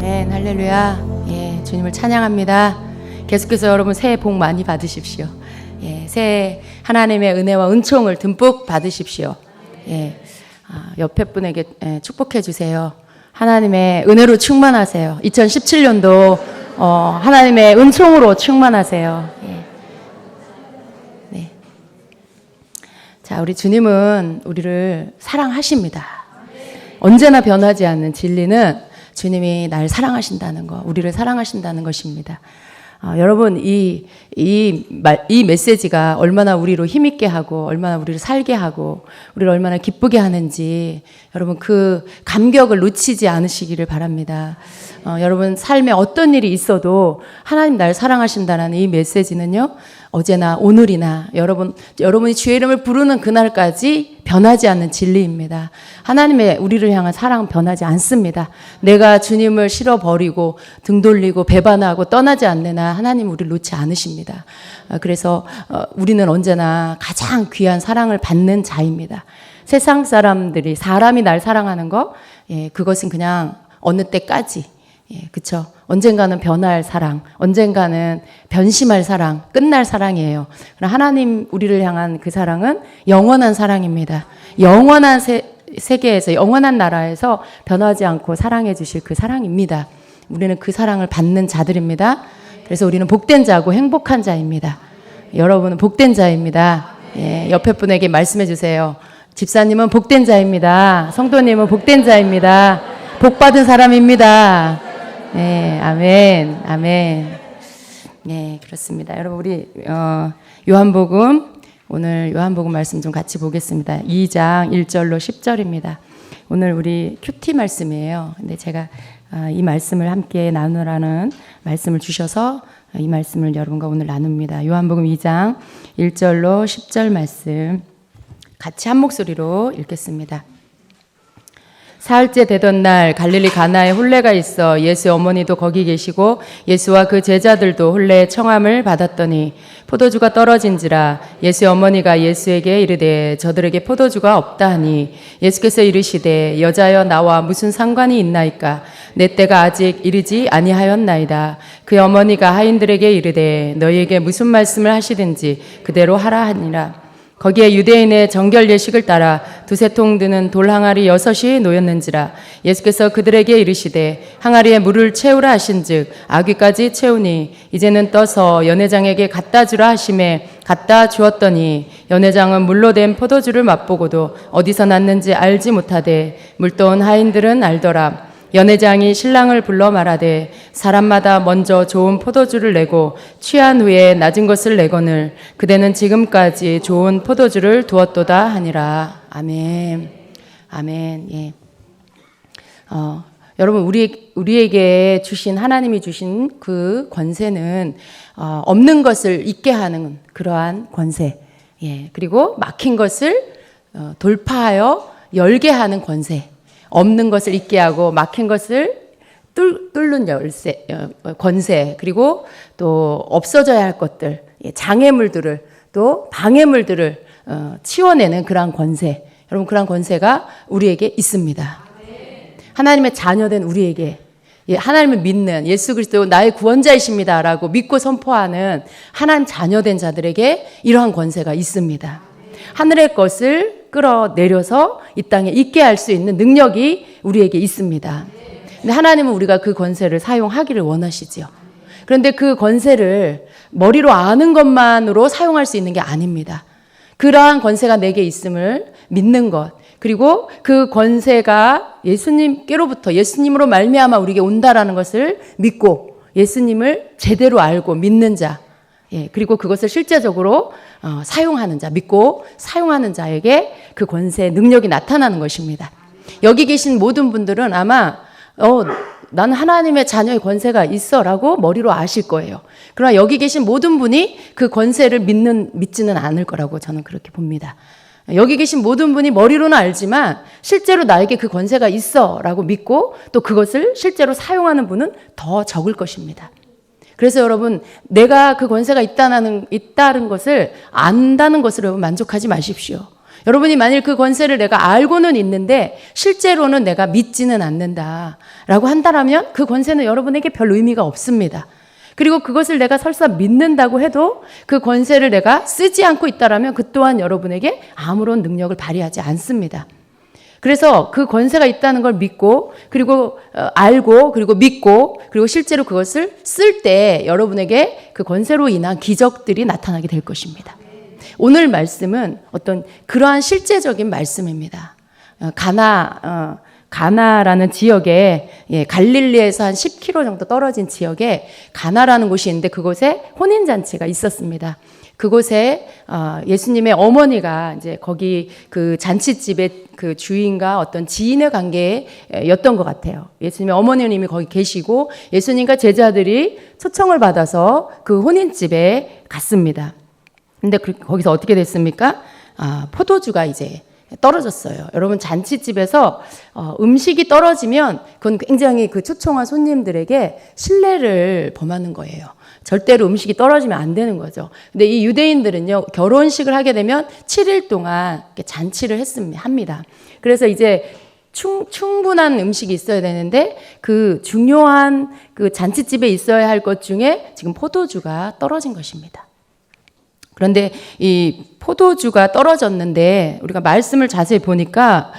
아멘, 할렐루야. 예, 주님을 찬양합니다. 계속해서 여러분 새해 복 많이 받으십시오. 예, 새해 하나님의 은혜와 은총을 듬뿍 받으십시오. 예, 옆에 분에게 축복해 주세요. 하나님의 은혜로 충만하세요. 2017년도 하나님의 은총으로 충만하세요. 예. 네. 자, 우리 주님은 우리를 사랑하십니다. 언제나 변하지 않는 진리는 주님이 날 사랑하신다는 거, 우리를 사랑하신다는 것입니다. 여러분, 이 메시지가 얼마나 우리로 힘있게 하고, 얼마나 우리를 살게 하고, 우리를 얼마나 기쁘게 하는지, 여러분 그 감격을 놓치지 않으시기를 바랍니다. 여러분 삶에 어떤 일이 있어도 하나님 날 사랑하신다는 이 메시지는요, 어제나 오늘이나 여러분이 주의 이름을 부르는 그날까지 변하지 않는 진리입니다. 하나님의 우리를 향한 사랑은 변하지 않습니다. 내가 주님을 싫어버리고 등 돌리고 배반하고 떠나지 않는 한 하나님 우리를 놓지 않으십니다. 그래서 우리는 언제나 가장 귀한 사랑을 받는 자입니다. 세상 사람들이 사람이 날 사랑하는 거, 예, 그것은 그냥 어느 때까지, 예, 그쵸. 언젠가는 변할 사랑, 언젠가는 변심할 사랑, 끝날 사랑이에요. 그러나 하나님 우리를 향한 그 사랑은 영원한 사랑입니다. 영원한 세계에서, 영원한 나라에서 변하지 않고 사랑해 주실 그 사랑입니다. 우리는 그 사랑을 받는 자들입니다. 그래서 우리는 복된 자고 행복한 자입니다. 여러분은 복된 자입니다. 예, 옆에 분에게 말씀해 주세요. 집사님은 복된 자입니다. 성도님은 복된 자입니다. 복받은 사람입니다. 네, 아멘, 아멘. 네, 그렇습니다. 여러분, 우리 요한복음, 오늘 요한복음 말씀 좀 같이 보겠습니다. 2장 1절로 10절입니다. 오늘 우리 큐티 말씀이에요. 근데 제가 이 말씀을 함께 나누라는 말씀을 주셔서 이 말씀을 여러분과 오늘 나눕니다. 요한복음 2장 1절로 10절 말씀 같이 한 목소리로 읽겠습니다. 사흘째 되던 날 갈릴리 가나에 혼례가 있어 예수 어머니도 거기 계시고 예수와 그 제자들도 혼례의 청함을 받았더니 포도주가 떨어진지라 예수 어머니가 예수에게 이르되 저들에게 포도주가 없다 하니 예수께서 이르시되 여자여 나와 무슨 상관이 있나이까 내 때가 아직 이르지 아니하였나이다. 그 어머니가 하인들에게 이르되 너희에게 무슨 말씀을 하시든지 그대로 하라 하니라. 거기에 유대인의 정결 예식을 따라 두세 통 드는 돌 항아리 6이 놓였는지라. 예수께서 그들에게 이르시되 항아리에 물을 채우라 하신즉 아귀까지 채우니 이제는 떠서 연회장에게 갖다 주라 하심에 갖다 주었더니 연회장은 물로 된 포도주를 맛보고도 어디서 났는지 알지 못하되 물떠온 하인들은 알더라. 연회장이 신랑을 불러 말하되 사람마다 먼저 좋은 포도주를 내고 취한 후에 낮은 것을 내거늘 그대는 지금까지 좋은 포도주를 두었도다 하니라. 아멘. 아멘. 예. 여러분 우리에게 주신 하나님이 주신 그 권세는 없는 것을 있게 하는 그러한 권세. 예. 그리고 막힌 것을 돌파하여 열게 하는 권세. 없는 것을 있게 하고 막힌 것을 뚫는 권세, 그리고 또 없어져야 할 것들, 장애물들을 또 방해물들을 치워내는 그러한 권세. 여러분 그러한 권세가 우리에게 있습니다. 하나님의 자녀된 우리에게, 하나님을 믿는 예수 그리스도 나의 구원자이십니다라고 믿고 선포하는 하나님 자녀된 자들에게 이러한 권세가 있습니다. 하늘의 것을 끌어내려서 이 땅에 있게 할 수 있는 능력이 우리에게 있습니다. 근데 하나님은 우리가 그 권세를 사용하기를 원하시죠. 그런데 그 권세를 머리로 아는 것만으로 사용할 수 있는 게 아닙니다. 그러한 권세가 내게 있음을 믿는 것, 그리고 그 권세가 예수님께로부터 예수님으로 말미암아 우리에게 온다라는 것을 믿고 예수님을 제대로 알고 믿는 자, 그리고 그것을 실제적으로 사용하는 자, 믿고 사용하는 자에게 그 권세의 능력이 나타나는 것입니다. 여기 계신 모든 분들은 아마 나는 하나님의 자녀의 권세가 있어라고 머리로 아실 거예요. 그러나 여기 계신 모든 분이 그 권세를 믿지는 않을 거라고 저는 그렇게 봅니다. 여기 계신 모든 분이 머리로는 알지만 실제로 나에게 그 권세가 있어라고 믿고 또 그것을 실제로 사용하는 분은 더 적을 것입니다. 그래서 여러분 내가 그 권세가 있다는 것을 안다는 것으로 만족하지 마십시오. 여러분이 만일 그 권세를 내가 알고는 있는데 실제로는 내가 믿지는 않는다라고 한다면 그 권세는 여러분에게 별 의미가 없습니다. 그리고 그것을 내가 설사 믿는다고 해도 그 권세를 내가 쓰지 않고 있다라면 그 또한 여러분에게 아무런 능력을 발휘하지 않습니다. 그래서 그 권세가 있다는 걸 믿고 그리고 알고 그리고 믿고 그리고 실제로 그것을 쓸 때 여러분에게 그 권세로 인한 기적들이 나타나게 될 것입니다. 오늘 말씀은 어떤 그러한 실제적인 말씀입니다. 가나라는 지역에 갈릴리에서 한 10km 정도 떨어진 지역에 가나라는 곳이 있는데 그곳에 혼인잔치가 있었습니다. 그곳에 예수님의 어머니가 이제 거기 그 잔치집의 그 주인과 어떤 지인의 관계였던 것 같아요. 예수님의 어머니는 이미 거기 계시고 예수님과 제자들이 초청을 받아서 그 혼인집에 갔습니다. 근데 거기서 어떻게 됐습니까? 포도주가 이제 떨어졌어요. 여러분 잔치집에서 음식이 떨어지면 그건 굉장히 그 초청한 손님들에게 신뢰를 범하는 거예요. 절대로 음식이 떨어지면 안 되는 거죠. 근데 이 유대인들은요, 결혼식을 하게 되면 7일 동안 잔치를 합니다. 그래서 이제 충분한 음식이 있어야 되는데 그 중요한 그 잔치집에 있어야 할 것 중에 지금 포도주가 떨어진 것입니다. 그런데 이 포도주가 떨어졌는데 우리가 말씀을 자세히 보니까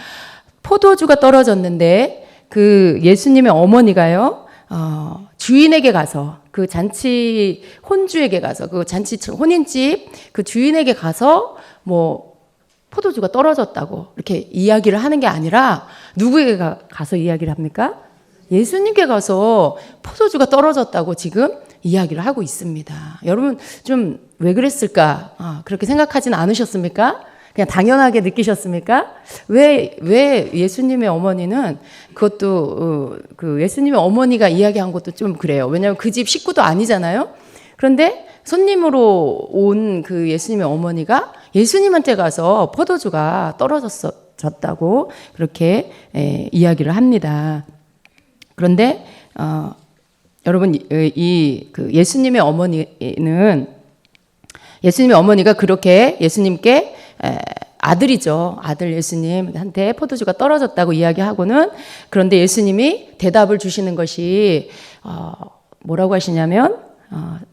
포도주가 떨어졌는데 그 예수님의 어머니가요, 주인에게 가서 그 잔치 혼주에게 가서 그 잔치 혼인집 그 주인에게 가서 뭐 포도주가 떨어졌다고 이렇게 이야기를 하는 게 아니라 누구에게 가서 이야기를 합니까? 예수님께 가서 포도주가 떨어졌다고 지금 이야기를 하고 있습니다. 여러분 좀 왜 그랬을까? 그렇게 생각하진 않으셨습니까? 그냥 당연하게 느끼셨습니까? 왜 예수님의 어머니는 그것도 그 예수님의 어머니가 이야기한 것도 좀 그래요. 왜냐하면 그 집 식구도 아니잖아요. 그런데 손님으로 온 그 예수님의 어머니가 예수님한테 가서 포도주가 떨어졌다고 그렇게 이야기를 합니다. 그런데 여러분 그 예수님의 어머니가 그렇게 예수님께 아들이죠. 아들 예수님한테 포도주가 떨어졌다고 이야기하고는 그런데 예수님이 대답을 주시는 것이 뭐라고 하시냐면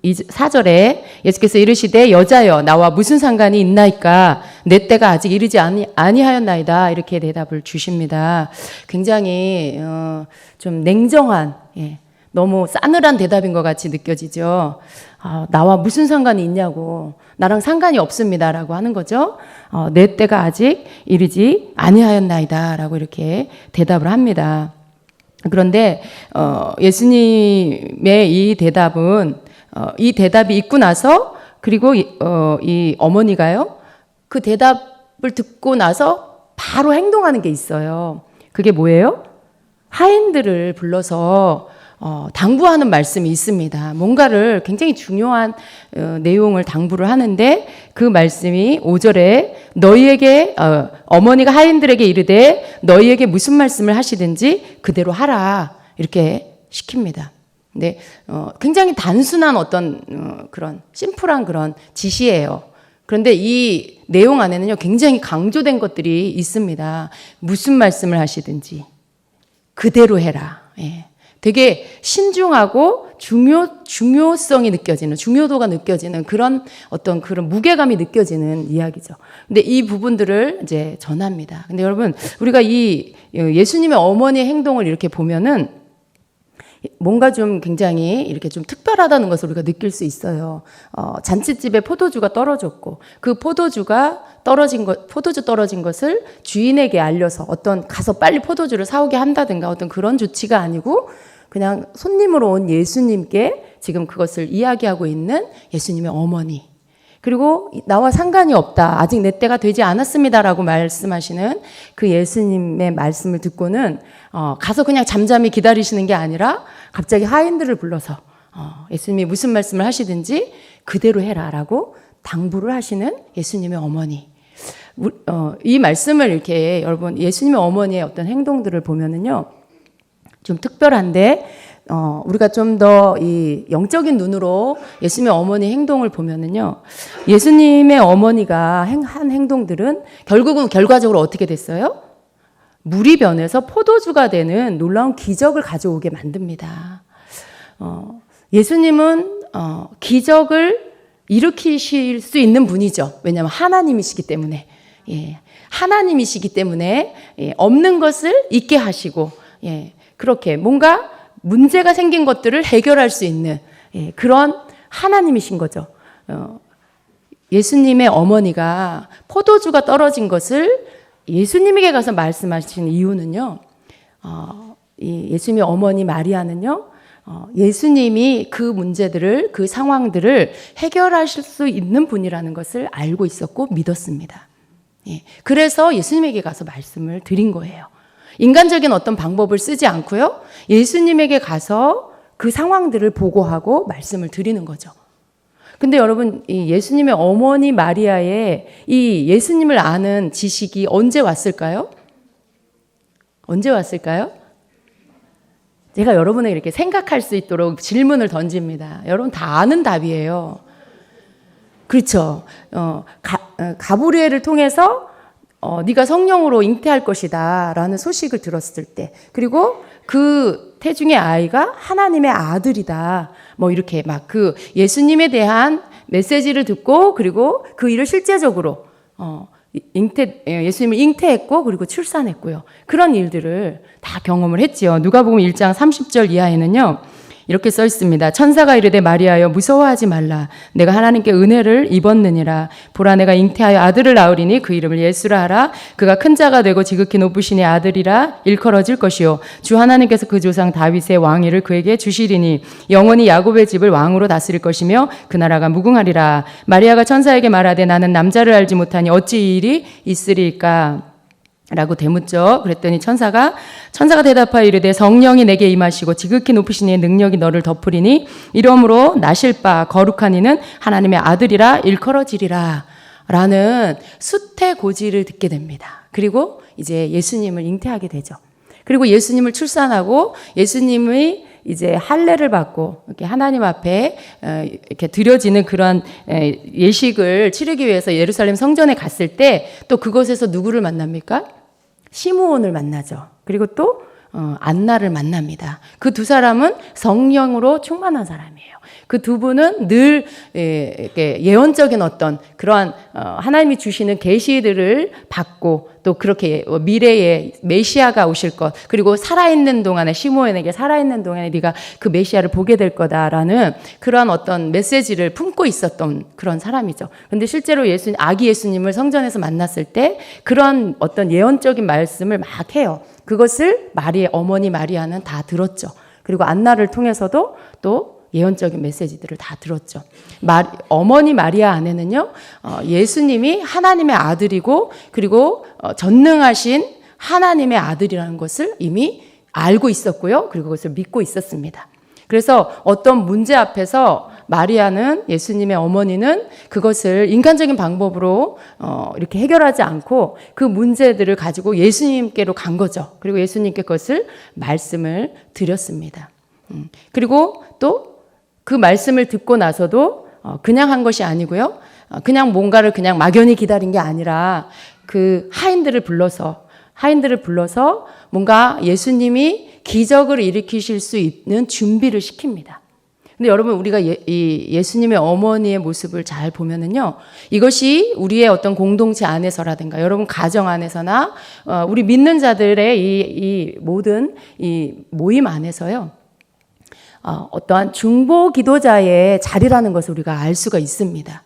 4절에 예수께서 이르시되 여자여 나와 무슨 상관이 있나이까 내 때가 아직 이르지 아니하였나이다 이렇게 대답을 주십니다. 굉장히 좀 냉정한 너무 싸늘한 대답인 것 같이 느껴지죠. 나와 무슨 상관이 있냐고 나랑 상관이 없습니다라고 하는 거죠. 내 때가 아직 이르지 아니하였나이다 라고 이렇게 대답을 합니다. 그런데 예수님의 이 대답이 있고 나서 그리고 이 어머니가요 그 대답을 듣고 나서 바로 행동하는 게 있어요. 그게 뭐예요? 하인들을 불러서 당부하는 말씀이 있습니다. 뭔가를 굉장히 중요한 내용을 당부를 하는데 그 말씀이 5절에 너희에게 어머니가 하인들에게 이르되 너희에게 무슨 말씀을 하시든지 그대로 하라 이렇게 시킵니다. 근데 굉장히 단순한 어떤 그런 심플한 그런 지시예요. 그런데 이 내용 안에는요 굉장히 강조된 것들이 있습니다. 무슨 말씀을 하시든지 그대로 해라. 되게 신중하고 중요성이 느껴지는, 중요도가 느껴지는 그런 어떤 그런 무게감이 느껴지는 이야기죠. 근데 이 부분들을 이제 전합니다. 근데 여러분, 우리가 이 예수님의 어머니의 행동을 이렇게 보면은 뭔가 좀 굉장히 이렇게 좀 특별하다는 것을 우리가 느낄 수 있어요. 잔치집에 포도주가 떨어졌고 그 포도주 떨어진 것을 주인에게 알려서 어떤 가서 빨리 포도주를 사오게 한다든가 어떤 그런 조치가 아니고 그냥 손님으로 온 예수님께 지금 그것을 이야기하고 있는 예수님의 어머니. 그리고 나와 상관이 없다. 아직 내 때가 되지 않았습니다라고 말씀하시는 그 예수님의 말씀을 듣고는 가서 그냥 잠잠히 기다리시는 게 아니라 갑자기 하인들을 불러서 예수님이 무슨 말씀을 하시든지 그대로 해라라고 당부를 하시는 예수님의 어머니. 이 말씀을 이렇게 여러분 예수님의 어머니의 어떤 행동들을 보면은요 좀 특별한데 우리가 좀 더 이 영적인 눈으로 예수님의 어머니 행동을 보면은요, 예수님의 어머니가 한 행동들은 결국은 결과적으로 어떻게 됐어요? 물이 변해서 포도주가 되는 놀라운 기적을 가져오게 만듭니다. 예수님은 기적을 일으키실 수 있는 분이죠. 왜냐하면 하나님이시기 때문에. 예, 하나님이시기 때문에 없는 것을 있게 하시고, 그렇게 뭔가 문제가 생긴 것들을 해결할 수 있는 그런 하나님이신 거죠. 예수님의 어머니가 포도주가 떨어진 것을 예수님에게 가서 말씀하신 이유는요, 예수님의 어머니 마리아는요, 예수님이 그 문제들을, 그 상황들을 해결하실 수 있는 분이라는 것을 알고 있었고 믿었습니다. 그래서 예수님에게 가서 말씀을 드린 거예요. 인간적인 어떤 방법을 쓰지 않고요, 예수님에게 가서 그 상황들을 보고하고 말씀을 드리는 거죠. 근데 여러분, 이 예수님의 어머니 마리아의 이 예수님을 아는 지식이 언제 왔을까요? 언제 왔을까요? 제가 여러분에게 이렇게 생각할 수 있도록 질문을 던집니다. 여러분 다 아는 답이에요. 그렇죠. 가브리엘을 통해서 네가 성령으로 잉태할 것이다 라는 소식을 들었을 때, 그리고 그 태중의 아이가 하나님의 아들이다, 뭐 이렇게 막 그 예수님에 대한 메시지를 듣고, 그리고 그 일을 실제적으로 예수님을 잉태했고, 그리고 출산했고요. 그런 일들을 다 경험을 했지요. 누가복음 1장 30절 이하에는요, 이렇게 써 있습니다. 천사가 이르되 마리아여 무서워하지 말라. 내가 하나님께 은혜를 입었느니라. 보라 내가 잉태하여 아들을 낳으리니 그 이름을 예수라 하라. 그가 큰 자가 되고 지극히 높으신 이 아들이라 일컬어질 것이요. 주 하나님께서 그 조상 다윗의 왕위를 그에게 주시리니 영원히 야곱의 집을 왕으로 다스릴 것이며 그 나라가 무궁하리라. 마리아가 천사에게 말하되 나는 남자를 알지 못하니 어찌 이 일이 있으리까? 라고 대묻죠. 그랬더니 천사가 대답하여 이르되 성령이 내게 임하시고 지극히 높으신 이의 능력이 너를 덮으리니 이러므로 나실 바 거룩한 이는 하나님의 아들이라 일컬어지리라 라는 수태고지를 듣게 됩니다. 그리고 이제 예수님을 잉태하게 되죠. 그리고 예수님을 출산하고 예수님의 이제 할례를 받고 이렇게 하나님 앞에 이렇게 드려지는 그런 예식을 치르기 위해서 예루살렘 성전에 갔을 때 또 그곳에서 누구를 만납니까? 시므온을 만나죠. 그리고 또 안나를 만납니다. 그 두 사람은 성령으로 충만한 사람이에요. 그 두 분은 늘 예언적인 어떤 그러한 하나님이 주시는 계시들을 받고, 또 그렇게 미래에 메시아가 오실 것, 그리고 살아있는 동안에 시므온에게 살아있는 동안에 네가 그 메시아를 보게 될 거다라는 그러한 어떤 메시지를 품고 있었던 그런 사람이죠. 근데 실제로 아기 예수님을 성전에서 만났을 때 그런 어떤 예언적인 말씀을 막 해요. 그것을 어머니 마리아는 다 들었죠. 그리고 안나를 통해서도 또 예언적인 메시지들을 다 들었죠. 어머니 마리아 안에는요, 예수님이 하나님의 아들이고, 그리고 전능하신 하나님의 아들이라는 것을 이미 알고 있었고요. 그리고 그것을 믿고 있었습니다. 그래서 어떤 문제 앞에서 마리아는, 예수님의 어머니는 그것을 인간적인 방법으로 이렇게 해결하지 않고 그 문제들을 가지고 예수님께로 간 거죠. 그리고 예수님께 그것을 말씀을 드렸습니다. 그리고 또 그 말씀을 듣고 나서도 그냥 한 것이 아니고요. 그냥 뭔가를 그냥 막연히 기다린 게 아니라 그 하인들을 불러서 뭔가 예수님이 기적을 일으키실 수 있는 준비를 시킵니다. 근데 여러분, 우리가 예수님의 어머니의 모습을 잘 보면은요, 이것이 우리의 어떤 공동체 안에서라든가 여러분 가정 안에서나 우리 믿는 자들의 이 모든 이 모임 안에서요, 어떠한 중보 기도자의 자리라는 것을 우리가 알 수가 있습니다.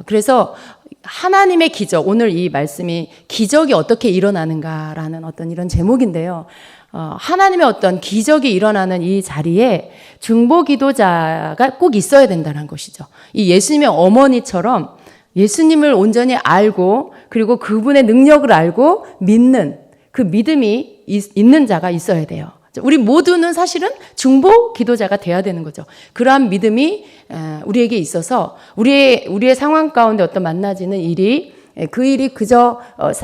그래서 하나님의 기적, 오늘 이 말씀이 기적이 어떻게 일어나는가라는 어떤 이런 제목인데요. 하나님의 어떤 기적이 일어나는 이 자리에 중보 기도자가 꼭 있어야 된다는 것이죠. 이 예수님의 어머니처럼 예수님을 온전히 알고, 그리고 그분의 능력을 알고 믿는 그 믿음이 있는 자가 있어야 돼요. 우리 모두는 사실은 중보 기도자가 돼야 되는 거죠. 그러한 믿음이 우리에게 있어서 우리의 상황 가운데 어떤 만나지는 일이 그 일이 그저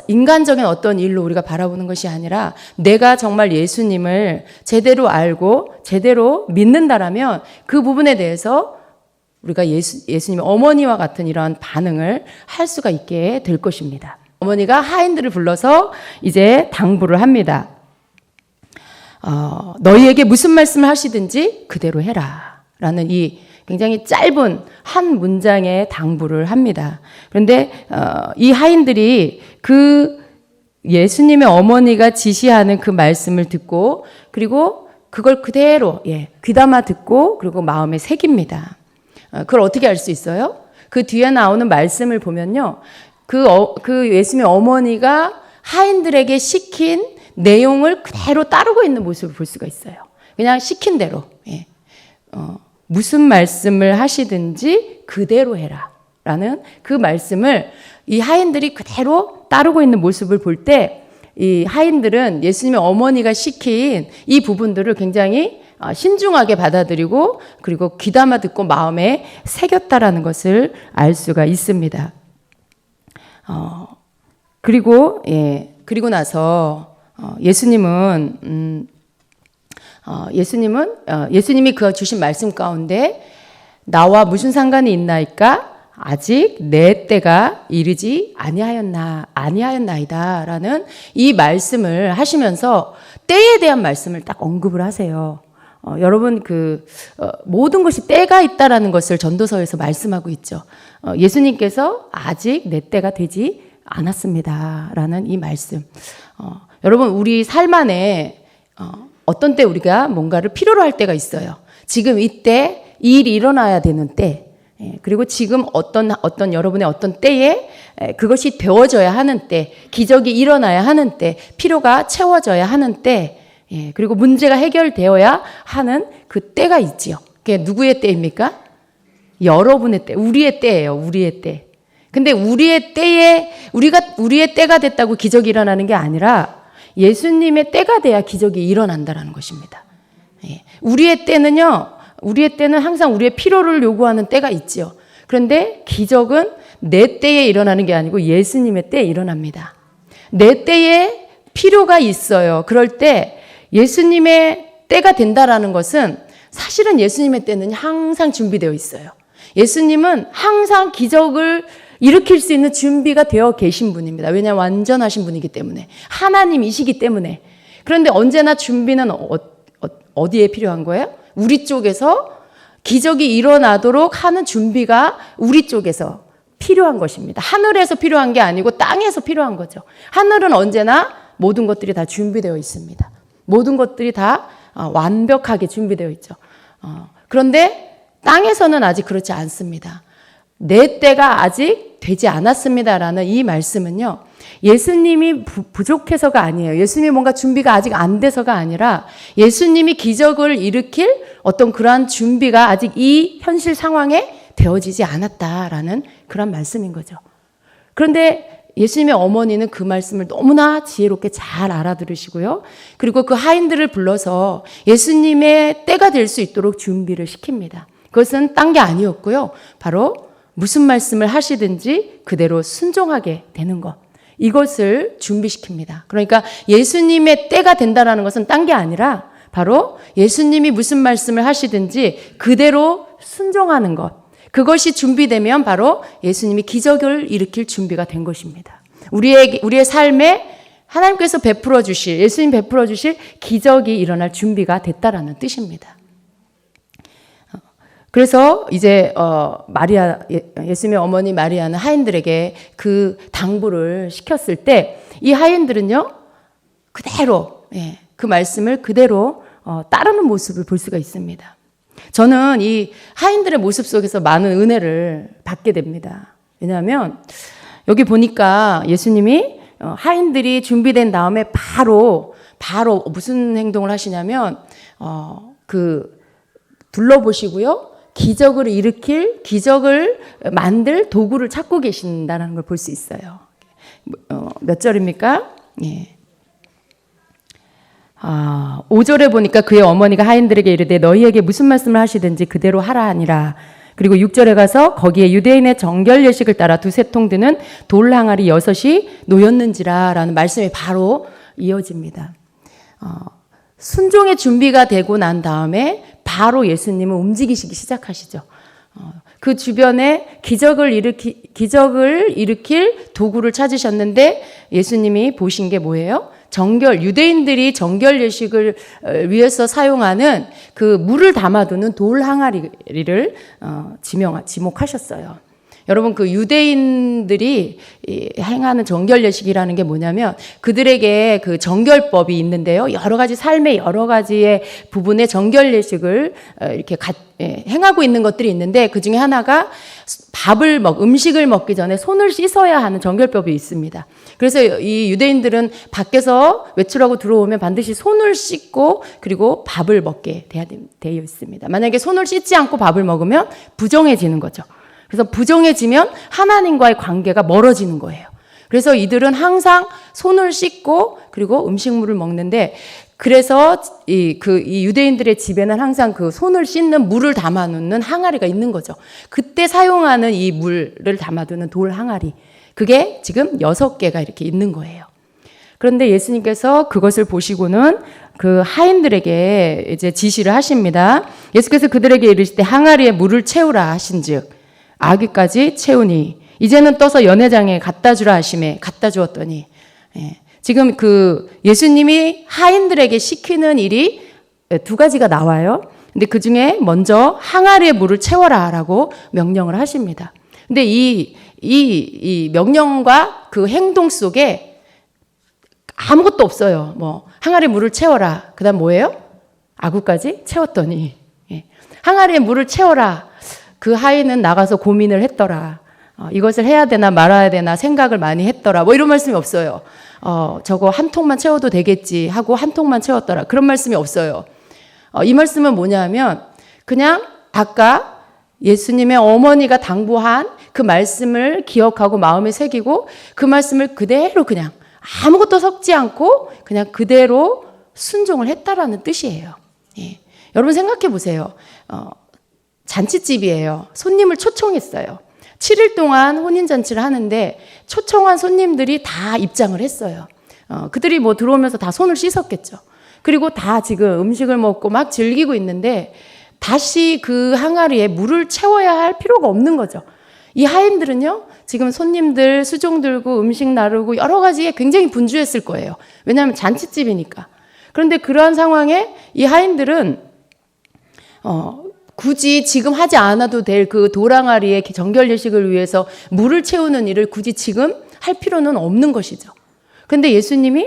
인간적인 어떤 일로 우리가 바라보는 것이 아니라 내가 정말 예수님을 제대로 알고 제대로 믿는다라면 그 부분에 대해서 우리가 예수님의 어머니와 같은 이러한 반응을 할 수가 있게 될 것입니다. 어머니가 하인들을 불러서 이제 당부를 합니다. 너희에게 무슨 말씀을 하시든지 그대로 해라 라는 이 굉장히 짧은 한 문장의 당부를 합니다. 그런데 이 하인들이 그 예수님의 어머니가 지시하는 그 말씀을 듣고 그리고 그걸 그대로 귀담아 듣고 그리고 마음에 새깁니다. 그걸 어떻게 알 수 있어요? 그 뒤에 나오는 말씀을 보면요. 그 예수님의 어머니가 하인들에게 시킨 내용을 그대로 따르고 있는 모습을 볼 수가 있어요. 그냥 시킨 대로. 무슨 말씀을 하시든지 그대로 해라 라는 그 말씀을 이 하인들이 그대로 따르고 있는 모습을 볼 때 이 하인들은 예수님의 어머니가 시킨 이 부분들을 굉장히 신중하게 받아들이고 그리고 귀담아 듣고 마음에 새겼다라는 것을 알 수가 있습니다. 그리고 나서 예수님이 그 주신 말씀 가운데 나와 무슨 상관이 있나이까? 아직 내 때가 이르지 아니하였나이다라는 이 말씀을 하시면서 때에 대한 말씀을 딱 언급을 하세요. 여러분 모든 것이 때가 있다라는 것을 전도서에서 말씀하고 있죠. 예수님께서 아직 내 때가 되지 않았습니다라는 이 말씀. 여러분 우리 삶 안에 어떤 때 우리가 뭔가를 필요로 할 때가 있어요. 지금 이때 이 일이 일어나야 되는 때, 그리고 지금 어떤 여러분의 어떤 때에 그것이 되어져야 하는 때, 기적이 일어나야 하는 때, 필요가 채워져야 하는 때, 그리고 문제가 해결되어야 하는 그 때가 있지요. 그게 누구의 때입니까? 여러분의 때, 우리의 때예요. 우리의 때. 근데 우리의 때가 됐다고 기적이 일어나는 게 아니라 예수님의 때가 돼야 기적이 일어난다라는 것입니다. 우리의 때는 항상 우리의 필요를 요구하는 때가 있지요. 그런데 기적은 내 때에 일어나는 게 아니고 예수님의 때에 일어납니다. 내 때에 필요가 있어요. 그럴 때 예수님의 때가 된다라는 것은 사실은 예수님의 때는 항상 준비되어 있어요. 예수님은 항상 기적을 일으킬 수 있는 준비가 되어 계신 분입니다. 왜냐하면 완전하신 분이기 때문에. 하나님이시기 때문에. 그런데 언제나 준비는 어디에 필요한 거예요? 우리 쪽에서 기적이 일어나도록 하는 준비가 우리 쪽에서 필요한 것입니다. 하늘에서 필요한 게 아니고 땅에서 필요한 거죠. 하늘은 언제나 모든 것들이 다 준비되어 있습니다. 모든 것들이 다 완벽하게 준비되어 있죠. 그런데 땅에서는 아직 그렇지 않습니다. 내 때가 아직 되지 않았습니다라는 이 말씀은요. 예수님이 부족해서가 아니에요. 예수님이 뭔가 준비가 아직 안 돼서가 아니라 예수님이 기적을 일으킬 어떤 그러한 준비가 아직 이 현실 상황에 되어지지 않았다라는 그런 말씀인 거죠. 그런데 예수님의 어머니는 그 말씀을 너무나 지혜롭게 잘 알아들으시고요. 그리고 그 하인들을 불러서 예수님의 때가 될 수 있도록 준비를 시킵니다. 그것은 딴 게 아니었고요. 바로 무슨 말씀을 하시든지 그대로 순종하게 되는 것. 이것을 준비시킵니다. 그러니까 예수님의 때가 된다는 것은 딴 게 아니라 바로 예수님이 무슨 말씀을 하시든지 그대로 순종하는 것. 그것이 준비되면 바로 예수님이 기적을 일으킬 준비가 된 것입니다. 우리의 삶에 하나님께서 예수님 베풀어 주실 기적이 일어날 준비가 됐다라는 뜻입니다. 그래서 이제 예수님의 어머니 마리아는 하인들에게 그 당부를 시켰을 때 이 하인들은요 그대로 그 말씀을 그대로 따르는 모습을 볼 수가 있습니다. 저는 이 하인들의 모습 속에서 많은 은혜를 받게 됩니다. 왜냐하면 여기 보니까 예수님이 하인들이 준비된 다음에 바로 무슨 행동을 하시냐면 둘러보시고요. 기적을 만들 도구를 찾고 계신다는 걸 볼 수 있어요. 몇 절입니까? 5절에 보니까 그의 어머니가 하인들에게 이르되 너희에게 무슨 말씀을 하시든지 그대로 하라 하니라. 그리고 6절에 가서 거기에 유대인의 정결 예식을 따라 두세 통 드는 돌 항아리 6이 놓였는지라 라는 말씀이 바로 이어집니다. 순종의 준비가 되고 난 다음에 바로 예수님은 움직이시기 시작하시죠. 그 주변에 기적을 일으킬 도구를 찾으셨는데 예수님이 보신 게 뭐예요? 유대인들이 정결 예식을 위해서 사용하는 그 물을 담아두는 돌 항아리를 지목하셨어요. 여러분, 그 유대인들이 행하는 정결 예식이라는 게 뭐냐면 그들에게 그 정결법이 있는데요. 여러 가지 삶의 여러 가지의 부분에 정결 예식을 이렇게 행하고 있는 것들이 있는데 그 중에 하나가 음식을 먹기 전에 손을 씻어야 하는 정결법이 있습니다. 그래서 이 유대인들은 밖에서 외출하고 들어오면 반드시 손을 씻고 그리고 밥을 먹게 되어 있습니다. 만약에 손을 씻지 않고 밥을 먹으면 부정해지는 거죠. 그래서 부정해지면 하나님과의 관계가 멀어지는 거예요. 그래서 이들은 항상 손을 씻고 그리고 음식물을 먹는데 그래서 이 유대인들의 집에는 항상 그 손을 씻는 물을 담아놓는 항아리가 있는 거죠. 그때 사용하는 이 물을 담아두는 돌 항아리. 그게 지금 6개가 이렇게 있는 거예요. 그런데 예수님께서 그것을 보시고는 그 하인들에게 이제 지시를 하십니다. 예수께서 그들에게 이르시되 항아리에 물을 채우라 하신즉 아귀까지 채우니 이제는 떠서 연회장에 갖다 주라 하심에 갖다 주었더니 지금 그 예수님이 하인들에게 시키는 일이 2가지가 나와요. 근데 그 중에 먼저 항아리에 물을 채워라라고 명령을 하십니다. 근데 이 명령과 그 행동 속에 아무것도 없어요. 뭐 항아리에 물을 채워라. 그다음 뭐예요? 아구까지 채웠더니 항아리에 물을 채워라. 그 하인은 나가서 고민을 했더라. 이것을 해야 되나 말아야 되나 생각을 많이 했더라. 뭐 이런 말씀이 없어요. 저거 한 통만 채워도 되겠지 하고 한 통만 채웠더라. 그런 말씀이 없어요. 이 말씀은 뭐냐면 그냥 아까 예수님의 어머니가 당부한 그 말씀을 기억하고 마음에 새기고 그 말씀을 그대로 그냥 아무것도 섞지 않고 그냥 그대로 순종을 했다라는 뜻이에요. 여러분 생각해 보세요. 잔치집이에요. 손님을 초청했어요. 7일 동안 혼인잔치를 하는데 초청한 손님들이 다 입장을 했어요. 그들이 뭐 들어오면서 다 손을 씻었겠죠. 그리고 다 지금 음식을 먹고 막 즐기고 있는데 다시 그 항아리에 물을 채워야 할 필요가 없는 거죠. 이 하인들은요, 지금 손님들 수종 들고 음식 나르고 여러 가지에 굉장히 분주했을 거예요. 왜냐하면 잔치집이니까. 그런데 그러한 상황에 이 하인들은 굳이 지금 하지 않아도 될 그 돌항아리의 정결 예식을 위해서 물을 채우는 일을 굳이 지금 할 필요는 없는 것이죠. 근데 예수님이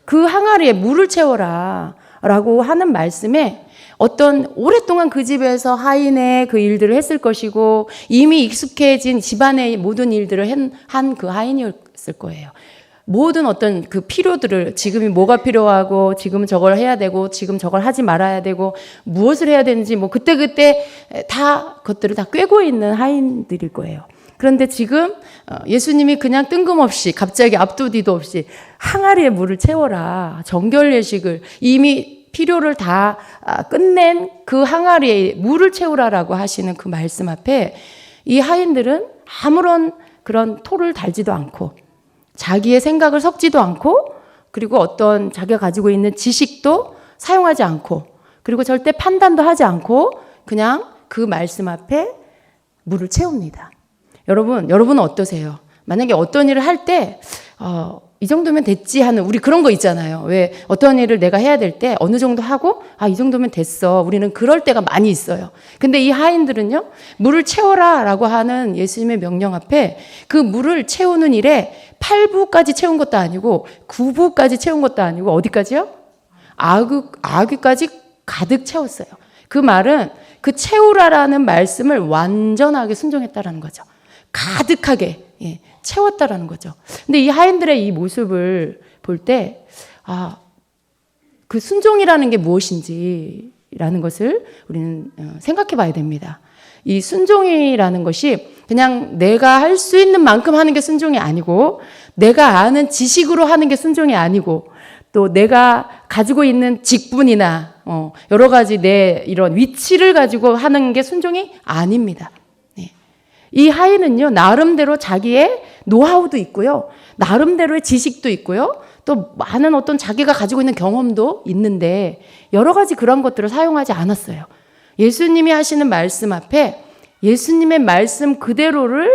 그 항아리에 물을 채워라 라고 하는 말씀에 어떤 오랫동안 그 집에서 하인의 그 일들을 했을 것이고 이미 익숙해진 집안의 모든 일들을 한 그 하인이었을 거예요. 모든 어떤 그 필요들을 지금이 뭐가 필요하고 지금 저걸 해야 되고 지금 저걸 하지 말아야 되고 무엇을 해야 되는지 뭐 그때그때 다 그것들을 다 꿰고 있는 하인들일 거예요. 그런데 지금 예수님이 그냥 뜬금없이 갑자기 앞도 뒤도 없이 항아리에 물을 채워라. 정결 예식을 이미 필요를 다 끝낸 그 항아리에 물을 채우라라고 하시는 그 말씀 앞에 이 하인들은 아무런 그런 토를 달지도 않고 자기의 생각을 섞지도 않고 그리고 어떤 자기가 가지고 있는 지식도 사용하지 않고 그리고 절대 판단도 하지 않고 그냥 그 말씀 앞에 물을 채웁니다. 여러분은 어떠세요? 만약에 어떤 일을 할 때 이 정도면 됐지 하는 우리 그런 거 있잖아요. 왜 어떤 일을 내가 해야 될 때 어느 정도 하고 이 정도면 됐어. 우리는 그럴 때가 많이 있어요. 근데 이 하인들은요. 물을 채워라 라고 하는 예수님의 명령 앞에 그 물을 채우는 일에 8부까지 채운 것도 아니고 9부까지 채운 것도 아니고 어디까지요? 아귀까지 가득 채웠어요. 그 말은 그 채우라라는 말씀을 완전하게 순종했다라는 거죠. 가득하게 채웠다라는 거죠. 근데 이 하인들의 이 모습을 볼 때, 그 순종이라는 게 무엇인지라는 것을 우리는 생각해 봐야 됩니다. 이 순종이라는 것이 그냥 내가 할 수 있는 만큼 하는 게 순종이 아니고, 내가 아는 지식으로 하는 게 순종이 아니고, 또 내가 가지고 있는 직분이나 여러 가지 내 이런 위치를 가지고 하는 게 순종이 아닙니다. 네. 이 하인은요, 나름대로 자기의 노하우도 있고요, 나름대로의 지식도 있고요, 또 많은 어떤 자기가 가지고 있는 경험도 있는데 여러 가지 그런 것들을 사용하지 않았어요. 예수님이 하시는 말씀 앞에 예수님의 말씀 그대로를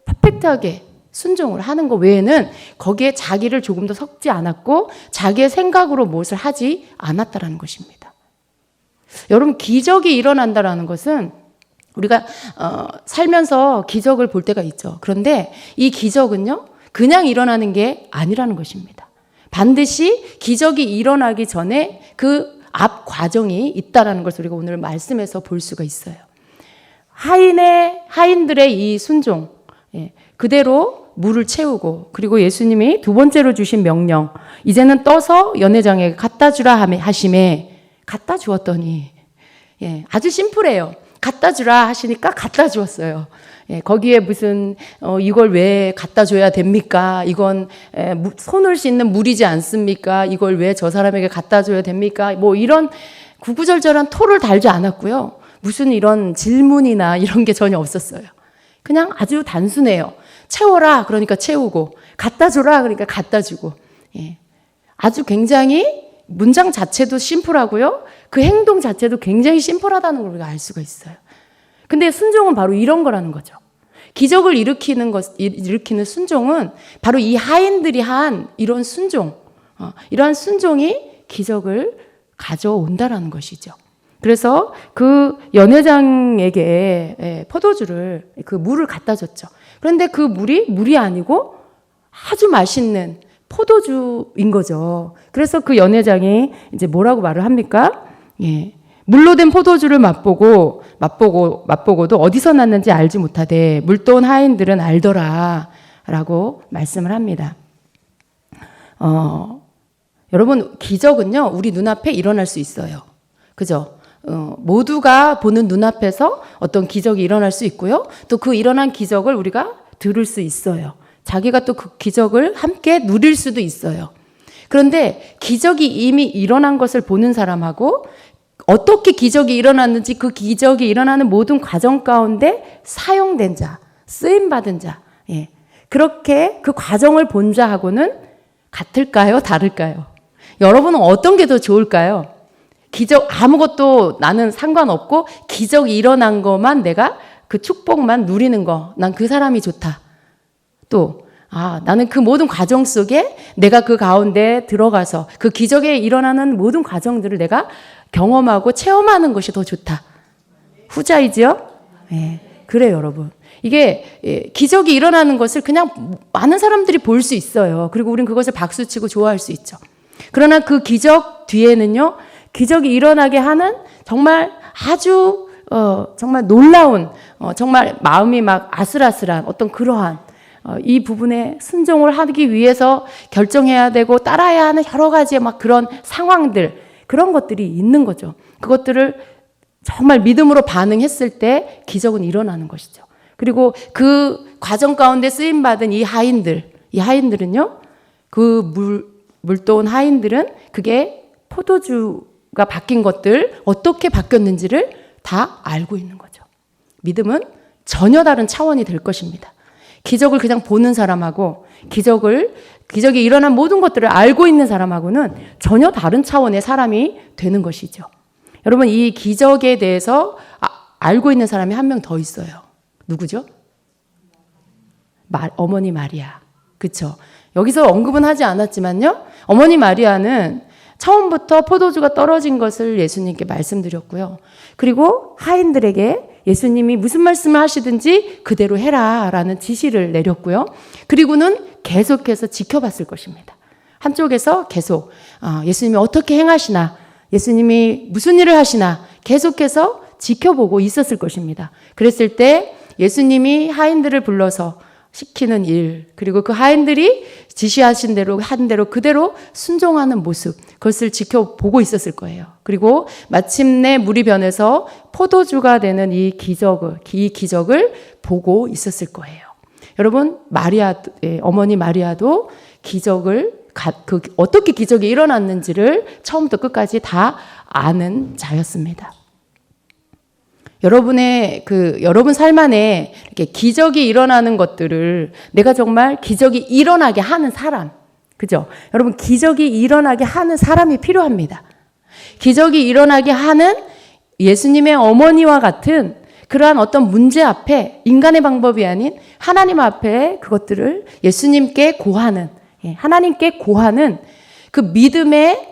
퍼펙트하게 순종을 하는 것 외에는 거기에 자기를 조금 더 섞지 않았고 자기의 생각으로 무엇을 하지 않았다라는 것입니다. 여러분, 기적이 일어난다라는 것은 우리가 살면서 기적을 볼 때가 있죠. 그런데 이 기적은요, 그냥 일어나는 게 아니라는 것입니다. 반드시 기적이 일어나기 전에 그 앞 과정이 있다라는 것을 우리가 오늘 말씀에서 볼 수가 있어요. 하인들의 이 순종, 그대로 물을 채우고, 그리고 예수님이 두 번째로 주신 명령, 이제는 떠서 연회장에 갖다 주라 하심에 갖다 주었더니, 아주 심플해요. 갖다 주라 하시니까 갖다 주었어요. 거기에 무슨 이걸 왜 갖다 줘야 됩니까? 이건 손을 씻는 물이지 않습니까? 이걸 왜 저 사람에게 갖다 줘야 됩니까? 뭐 이런 구구절절한 토를 달지 않았고요. 무슨 이런 질문이나 이런 게 전혀 없었어요. 그냥 아주 단순해요. 채워라 그러니까 채우고, 갖다 줘라 그러니까 갖다 주고. 아주 굉장히 문장 자체도 심플하고요, 그 행동 자체도 굉장히 심플하다는 걸 우리가 알 수가 있어요. 근데 순종은 바로 이런 거라는 거죠. 기적을 일으키는 순종은 바로 이 하인들이 한 이런 순종, 이러한 순종이 기적을 가져온다라는 것이죠. 그래서 그 연회장에게 포도주를, 그 물을 갖다 줬죠. 그런데 그 물이 아니고 아주 맛있는 포도주인 거죠. 그래서 그 연회장이 이제 뭐라고 말을 합니까? 물로 된 포도주를 맛보고도 어디서 났는지 알지 못하되 물도온 하인들은 알더라 라고 말씀을 합니다. 여러분, 기적은요, 우리 눈앞에 일어날 수 있어요. 그죠? 모두가 보는 눈앞에서 어떤 기적이 일어날 수 있고요, 또 그 일어난 기적을 우리가 들을 수 있어요. 자기가 또 그 기적을 함께 누릴 수도 있어요. 그런데 기적이 이미 일어난 것을 보는 사람하고 어떻게 기적이 일어났는지, 그 기적이 일어나는 모든 과정 가운데 사용된 자, 쓰임받은 자, 그렇게 그 과정을 본 자하고는 같을까요? 다를까요? 여러분은 어떤 게 더 좋을까요? 기적 아무것도 나는 상관없고 기적이 일어난 것만, 내가 그 축복만 누리는 거, 난 그 사람이 좋다. 또 나는 그 모든 과정 속에 내가 그 가운데 들어가서 그 기적에 일어나는 모든 과정들을 내가 경험하고 체험하는 것이 더 좋다. 후자이지요? 그래요, 여러분. 이게 기적이 일어나는 것을 그냥 많은 사람들이 볼 수 있어요. 그리고 우린 그것을 박수치고 좋아할 수 있죠. 그러나 그 기적 뒤에는요, 기적이 일어나게 하는 정말 아주 정말 놀라운, 정말 마음이 막 아슬아슬한 어떤 그러한 이 부분에 순종을 하기 위해서 결정해야 되고 따라야 하는 여러 가지의 막 그런 상황들, 그런 것들이 있는 거죠. 그것들을 정말 믿음으로 반응했을 때 기적은 일어나는 것이죠. 그리고 그 과정 가운데 쓰임받은 이 하인들은요, 그 물도온 하인들은 그게 포도주가 바뀐 것들, 어떻게 바뀌었는지를 다 알고 있는 거죠. 믿음은 전혀 다른 차원이 될 것입니다. 기적을 그냥 보는 사람하고 기적이 일어난 모든 것들을 알고 있는 사람하고는 전혀 다른 차원의 사람이 되는 것이죠. 여러분, 이 기적에 대해서 알고 있는 사람이 한 명 더 있어요. 누구죠? 어머니 마리아. 그렇죠? 여기서 언급은 하지 않았지만요, 어머니 마리아는 처음부터 포도주가 떨어진 것을 예수님께 말씀드렸고요. 그리고 하인들에게 예수님이 무슨 말씀을 하시든지 그대로 해라라는 지시를 내렸고요. 그리고는 계속해서 지켜봤을 것입니다. 한쪽에서 계속 예수님이 어떻게 행하시나, 예수님이 무슨 일을 하시나 계속해서 지켜보고 있었을 것입니다. 그랬을 때 예수님이 하인들을 불러서 시키는 일, 그리고 그 하인들이 지시하신 대로 한 대로 그대로 순종하는 모습, 그것을 지켜보고 있었을 거예요. 그리고 마침내 물이 변해서 포도주가 되는 이 기적을 보고 있었을 거예요. 여러분, 어머니 마리아도 기적을 어떻게 기적이 일어났는지를 처음부터 끝까지 다 아는 자였습니다. 여러분 삶 안에 이렇게 기적이 일어나는 것들을 내가 정말 기적이 일어나게 하는 사람, 그죠? 여러분, 기적이 일어나게 하는 사람이 필요합니다. 기적이 일어나게 하는 예수님의 어머니와 같은 그러한 어떤 문제 앞에 인간의 방법이 아닌 하나님 앞에 그것들을 예수님께 고하는, 하나님께 고하는 그 믿음의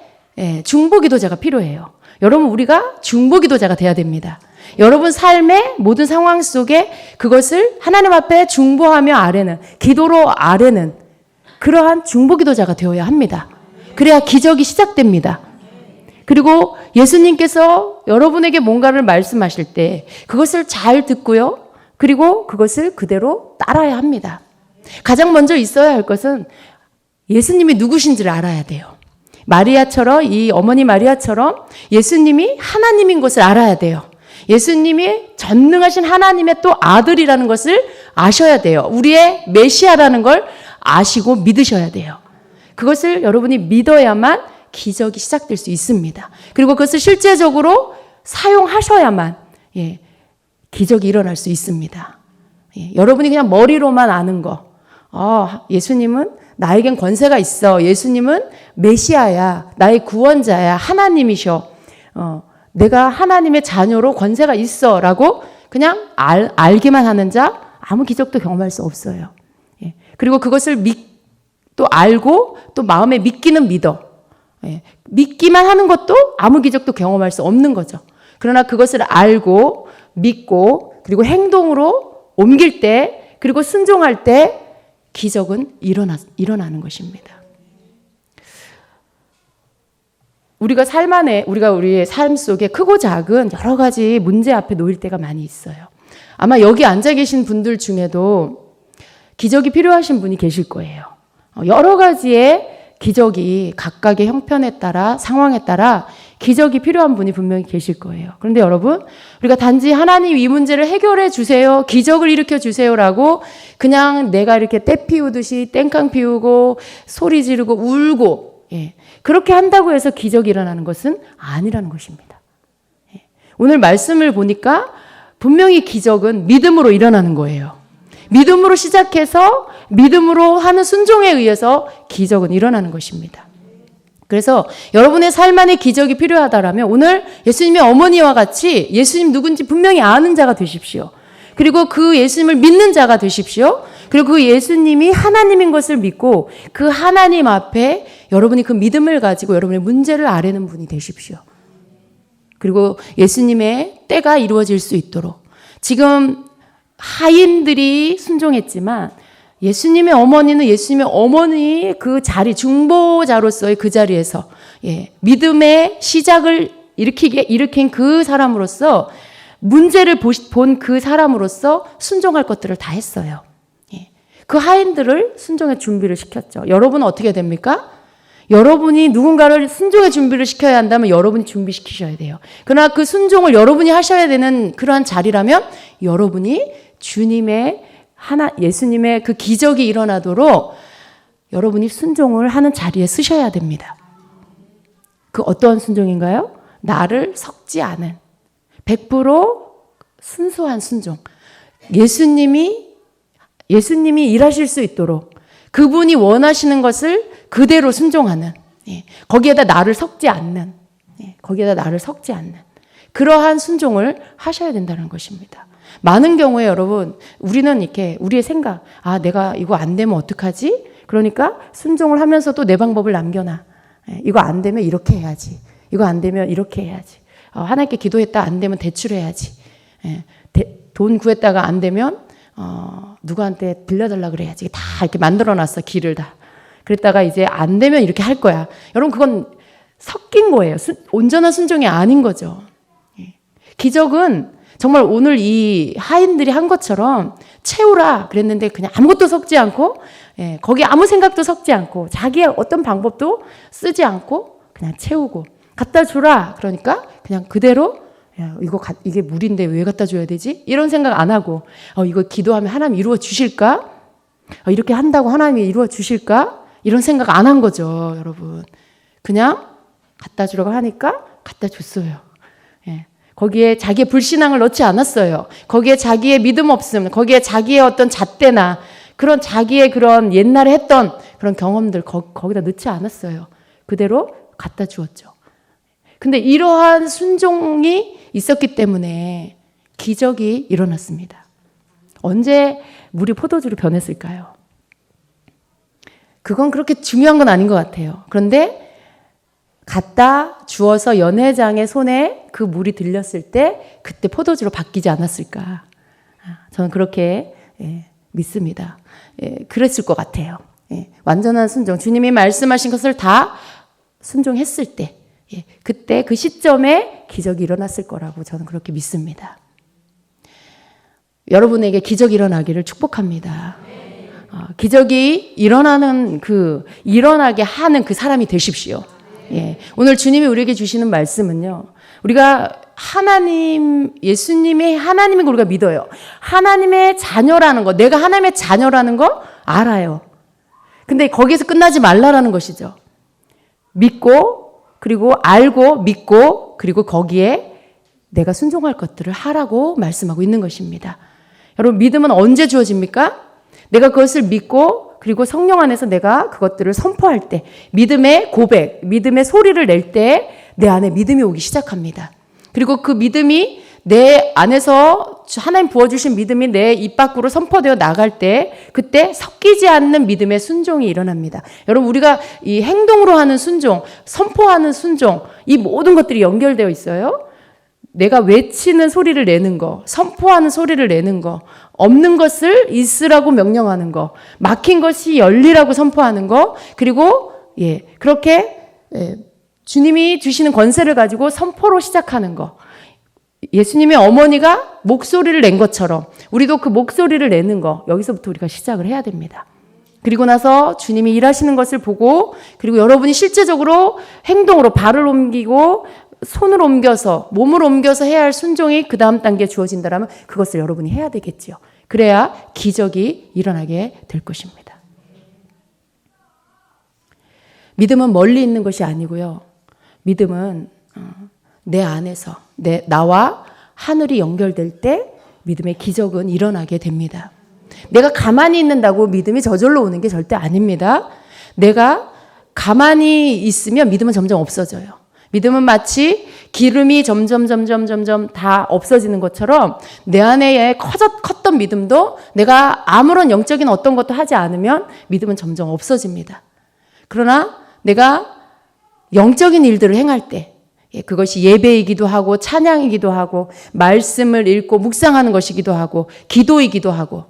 중보기도자가 필요해요. 여러분, 우리가 중보기도자가 돼야 됩니다. 여러분 삶의 모든 상황 속에 그것을 하나님 앞에 중보하며 아뢰는, 기도로 아뢰는 그러한 중보기도자가 되어야 합니다. 그래야 기적이 시작됩니다. 그리고 예수님께서 여러분에게 뭔가를 말씀하실 때 그것을 잘 듣고요. 그리고 그것을 그대로 따라야 합니다. 가장 먼저 있어야 할 것은 예수님이 누구신지를 알아야 돼요. 마리아처럼, 이 어머니 마리아처럼 예수님이 하나님인 것을 알아야 돼요. 예수님이 전능하신 하나님의 또 아들이라는 것을 아셔야 돼요. 우리의 메시아라는 걸 아시고 믿으셔야 돼요. 그것을 여러분이 믿어야만 기적이 시작될 수 있습니다. 그리고 그것을 실제적으로 사용하셔야만 기적이 일어날 수 있습니다. 여러분이 그냥 머리로만 아는 거, 예수님은 나에겐 권세가 있어, 예수님은 메시아야, 나의 구원자야, 하나님이셔, 내가 하나님의 자녀로 권세가 있어 라고 그냥 알기만 하는 자 아무 기적도 경험할 수 없어요. 그리고 그것을 또 알고 또 마음에 믿기는 믿어. 믿기만 하는 것도 아무 기적도 경험할 수 없는 거죠. 그러나 그것을 알고 믿고 그리고 행동으로 옮길 때 그리고 순종할 때 기적은 일어나는 것입니다. 우리가 우리의 삶 속에 크고 작은 여러 가지 문제 앞에 놓일 때가 많이 있어요. 아마 여기 앉아 계신 분들 중에도 기적이 필요하신 분이 계실 거예요. 여러 가지의 기적이 각각의 형편에 따라 상황에 따라 기적이 필요한 분이 분명히 계실 거예요. 그런데 여러분, 우리가 단지 하나님 이 문제를 해결해 주세요, 기적을 일으켜 주세요라고 그냥 내가 이렇게 때 피우듯이 땡깡 피우고 소리 지르고 울고 그렇게 한다고 해서 기적이 일어나는 것은 아니라는 것입니다. 오늘 말씀을 보니까 분명히 기적은 믿음으로 일어나는 거예요. 믿음으로 시작해서 믿음으로 하는 순종에 의해서 기적은 일어나는 것입니다. 그래서 여러분의 삶 안에 기적이 필요하다라면 오늘 예수님의 어머니와 같이 예수님 누군지 분명히 아는 자가 되십시오. 그리고 그 예수님을 믿는 자가 되십시오. 그리고 그 예수님이 하나님인 것을 믿고 그 하나님 앞에 여러분이 그 믿음을 가지고 여러분의 문제를 아뢰는 분이 되십시오. 그리고 예수님의 때가 이루어질 수 있도록 지금 하인들이 순종했지만 예수님의 어머니는 예수님의 어머니 그 자리, 중보자로서의 그 자리에서 믿음의 시작을 일으킨 그 사람으로서 문제를 본 그 사람으로서 순종할 것들을 다 했어요. 그 하인들을 순종의 준비를 시켰죠. 여러분은 어떻게 됩니까? 여러분이 누군가를 순종의 준비를 시켜야 한다면 여러분이 준비시키셔야 돼요. 그러나 그 순종을 여러분이 하셔야 되는 그러한 자리라면 여러분이 예수님의 그 기적이 일어나도록 여러분이 순종을 하는 자리에 쓰셔야 됩니다. 그 어떠한 순종인가요? 나를 섞지 않은 100% 순수한 순종. 예수님이 일하실 수 있도록 그분이 원하시는 것을 그대로 순종하는, 거기에다 나를 섞지 않는, 그러한 순종을 하셔야 된다는 것입니다. 많은 경우에 여러분, 우리는 이렇게 우리의 생각, 내가 이거 안 되면 어떡하지? 그러니까 순종을 하면서도 내 방법을 남겨놔. 이거 안 되면 이렇게 해야지. 이거 안 되면 이렇게 해야지. 하나님께 기도했다 안 되면 대출해야지. 돈 구했다가 안 되면 누구한테 빌려달라 그래야지. 다 이렇게 만들어놨어, 길을 다. 그랬다가 이제 안 되면 이렇게 할 거야. 여러분, 그건 섞인 거예요. 온전한 순종이 아닌 거죠. 기적은 정말 오늘 이 하인들이 한 것처럼 채우라 그랬는데 그냥 아무것도 섞지 않고, 거기 아무 생각도 섞지 않고, 자기의 어떤 방법도 쓰지 않고 그냥 채우고, 갖다 주라 그러니까 그냥 그대로, 이게 물인데 왜 갖다 줘야 되지? 이런 생각 안 하고, 이거 기도하면 하나님 이루어 주실까? 이렇게 한다고 하나님이 이루어 주실까? 이런 생각 안 한 거죠, 여러분. 그냥 갖다 주라고 하니까 갖다 줬어요. 예. 거기에 자기의 불신앙을 넣지 않았어요. 거기에 자기의 믿음 없음, 거기에 자기의 어떤 잣대나 그런 자기의 그런 옛날에 했던 그런 경험들 거기다 넣지 않았어요. 그대로 갖다 주었죠. 근데 이러한 순종이 있었기 때문에 기적이 일어났습니다. 언제 물이 포도주로 변했을까요? 그건 그렇게 중요한 건 아닌 것 같아요. 그런데 갖다 주어서 연회장의 손에 그 물이 들렸을 때 그때 포도주로 바뀌지 않았을까. 저는 그렇게 믿습니다. 그랬을 것 같아요. 완전한 순종. 주님이 말씀하신 것을 다 순종했을 때 그때 그 시점에 기적이 일어났을 거라고 저는 그렇게 믿습니다. 여러분에게 기적이 일어나기를 축복합니다. 기적이 일어나게 하는 그 사람이 되십시오. 오늘 주님이 우리에게 주시는 말씀은요. 우리가 예수님이 하나님인 걸 우리가 믿어요. 하나님의 자녀라는 거, 내가 하나님의 자녀라는 거 알아요. 근데 거기에서 끝나지 말라라는 것이죠. 믿고, 그리고 알고, 믿고, 그리고 거기에 내가 순종할 것들을 하라고 말씀하고 있는 것입니다. 여러분, 믿음은 언제 주어집니까? 내가 그것을 믿고, 그리고 성령 안에서 내가 그것들을 선포할 때, 믿음의 고백, 믿음의 소리를 낼 때 내 안에 믿음이 오기 시작합니다. 그리고 그 믿음이 내 안에서 하나님 부어주신 믿음이 내 입 밖으로 선포되어 나갈 때 그때 섞이지 않는 믿음의 순종이 일어납니다. 여러분, 우리가 이 행동으로 하는 순종, 선포하는 순종, 이 모든 것들이 연결되어 있어요. 내가 외치는 소리를 내는 거, 선포하는 소리를 내는 거, 없는 것을 있으라고 명령하는 거, 막힌 것이 열리라고 선포하는 거, 그리고 그렇게 주님이 주시는 권세를 가지고 선포로 시작하는 거. 예수님의 어머니가 목소리를 낸 것처럼 우리도 그 목소리를 내는 거, 여기서부터 우리가 시작을 해야 됩니다. 그리고 나서 주님이 일하시는 것을 보고, 그리고 여러분이 실제적으로 행동으로 발을 옮기고 손을 옮겨서, 몸을 옮겨서 해야 할 순종이 그 다음 단계에 주어진다면 그것을 여러분이 해야 되겠지요. 그래야 기적이 일어나게 될 것입니다. 믿음은 멀리 있는 것이 아니고요. 믿음은 내 안에서, 나와 하늘이 연결될 때 믿음의 기적은 일어나게 됩니다. 내가 가만히 있는다고 믿음이 저절로 오는 게 절대 아닙니다. 내가 가만히 있으면 믿음은 점점 없어져요. 믿음은 마치 기름이 점점 다 없어지는 것처럼 내 안에 컸던 믿음도 내가 아무런 영적인 어떤 것도 하지 않으면 믿음은 점점 없어집니다. 그러나 내가 영적인 일들을 행할 때, 그것이 예배이기도 하고 찬양이기도 하고 말씀을 읽고 묵상하는 것이기도 하고 기도이기도 하고